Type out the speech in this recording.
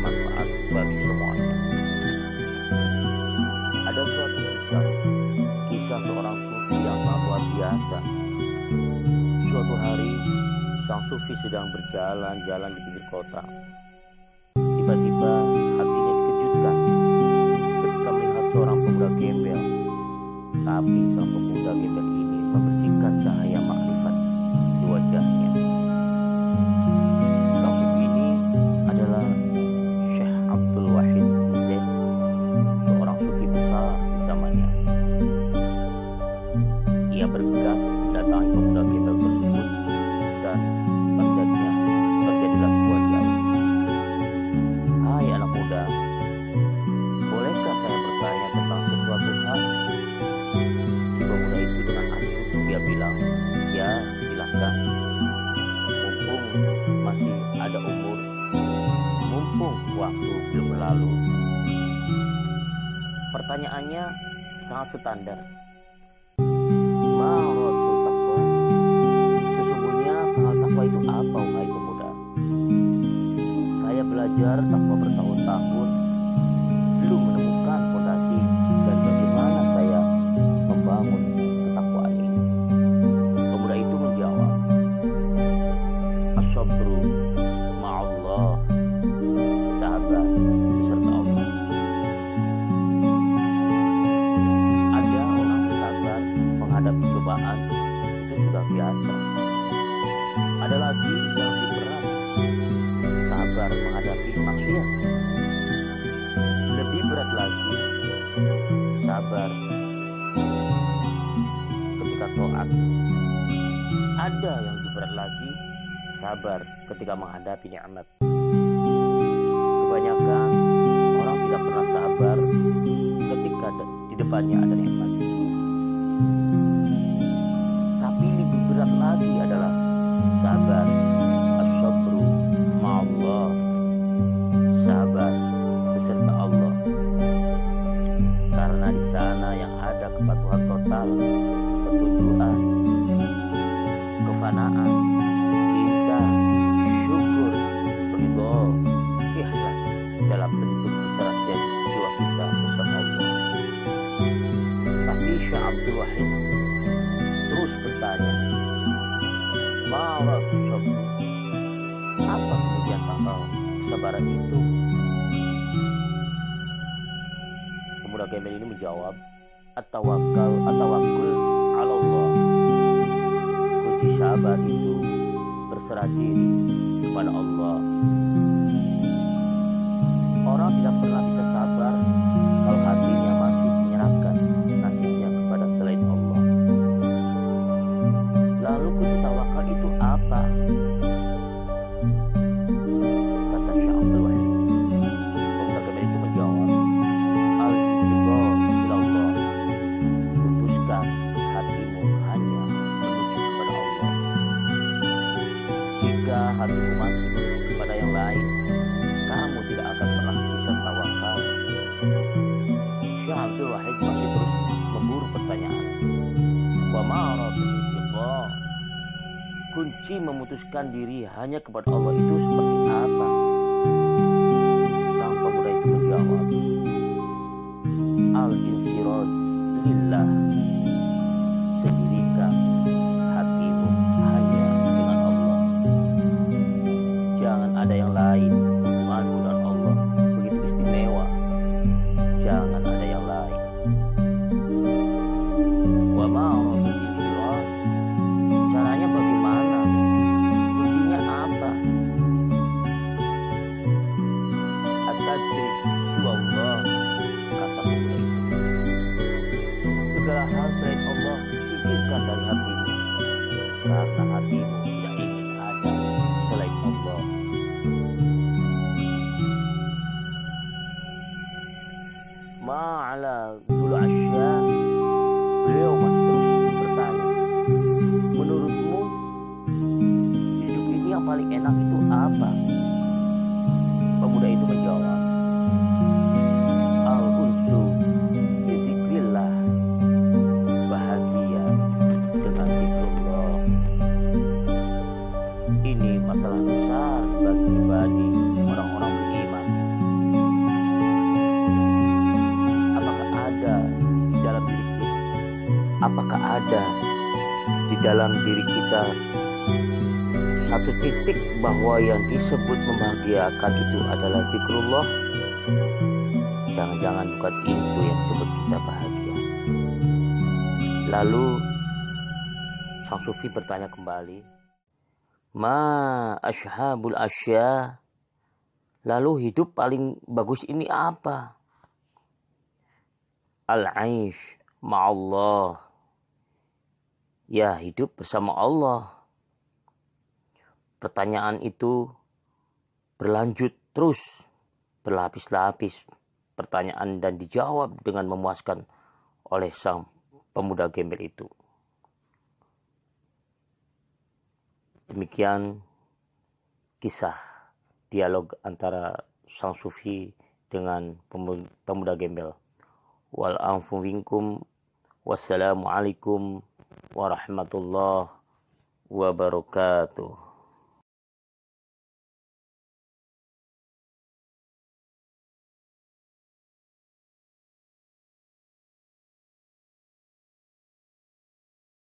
bermanfaat bagi semuanya. Ada suatu kisah seorang sufi yang sangat luar biasa. Suatu hari, sang sufi sedang berjalan-jalan di pinggir kota. Tiba-tiba hatinya dikejutkan ketika melihat seorang pemuda gembel. Tapi sang pemuda gembel ini membersihkan cahaya makrifat di wajahnya. Sang sufi ini adalah Syekh Abdul Wahid bin Zaid, seorang sufi besar di zamannya. Ia bergegas mendatangi pemuda gembel tersebut dan terjadilah sebuah dialog. "Hai anak muda, bolehkah saya bertanya tentang sesuatu hal?" Si pemuda itu dengan angkuh dia bilang, "Ya, silahkan. Mumpung masih ada umur, mumpung waktu belum berlalu." Pertanyaannya sangat standar. Ma'ratul taqwa? Sesungguhnya hal takwa itu apa, wahai pemuda? Saya belajar takwa bertahun-tahun, belum menemukan fondasi dan bagaimana saya membangun ketakwaan ini. Pemuda itu menjawab, "As-sabru ma'allah." Sabar beserta Allah. Ada orang sabar menghadapi cobaan, itu sudah biasa. Ada lagi yang lebih berat, sabar menghadapi maksiat. Lebih berat lagi, sabar ketika taat. Ada yang lebih berat lagi, sabar ketika menghadapi nikmat. Kebanyakan orang tidak pernah sabar ketika di depannya ada nikmat. Tapi lebih berat lagi adalah sabar, as-sabru ma'allah, sabar beserta Allah. Karena di sana yang ada kepatuhan total, ketundukan, kefanaan, cinta, syukur, ridho, ikhlas dalam bentuk keserasan jiwa kita bersama Allah. Tapi Syekh Abdul Wahid terus bertanya, "Ma'ratul sabr?" Apa kemudian tanggal kesabaran itu? Pemuda gembel ini menjawab, At-tawakkul ala Allah." Kunci sabar itu berserah diri kepada Allah. Orang tidak pernah bisa sabar kalau hatinya masih menyerahkan nasibnya kepada selain Allah. Lalu kunci tawakal itu apa? Kata Syekh Abdul Wahid. Pemuda gembel itu menjawab, "Al-ridho ilallah." Putuskan hatimu hanya menuju kepada Allah. Jika hatimu masih menuju kepada yang lain, kamu tidak akan pernah bisa tawakal. Syekh Abdul Wahid masih terus memburu pertanyaan. Wa ma'ratul iqrar? Kunci memutuskan diri hanya kepada Allah itu seperti apa? Sang pemuda itu menjawab, "Al-infirad lillah." Sendirikan hatimu hanya dengan Allah. Jangan ada yang lain. Hubunganmu dengan Allah begitu istimewa. Jangan ada yang lain. Wa ma'ratul infirad? Caranya bagaimana? Kuncinya apa? At-tadri Allah, kata pemuda itu. Segala hal selain Allah singkirkan dari hatimu, karena hatimu tidak ingin ada selain Allah. Ma'ala dulu asya. Beliau masih terus bertanya, "Menurutmu hidup ini yang paling enak itu apa?" Pemuda itu menjawab, "Al-unsu bi dzikrillah." Bahagia dengan zikrullah. Ini masalah besar bagi pribadi orang-orang beriman. dalam diri kita satu titik bahwa yang disebut membahagiakan itu adalah zikrullah, jangan-jangan bukan itu yang disebut kita bahagia. Lalu sang sufi bertanya kembali, ma ashabul asya, lalu hidup paling bagus ini apa? Al-aish ma'allah, ya hidup bersama Allah. Pertanyaan itu berlanjut terus, berlapis-lapis pertanyaan dan dijawab dengan memuaskan oleh sang pemuda gembel itu. Demikian kisah dialog antara sang sufi dengan pemuda gembel. Wal anfu minkum, wassalamualaikum warahmatullahi wabarakatuh.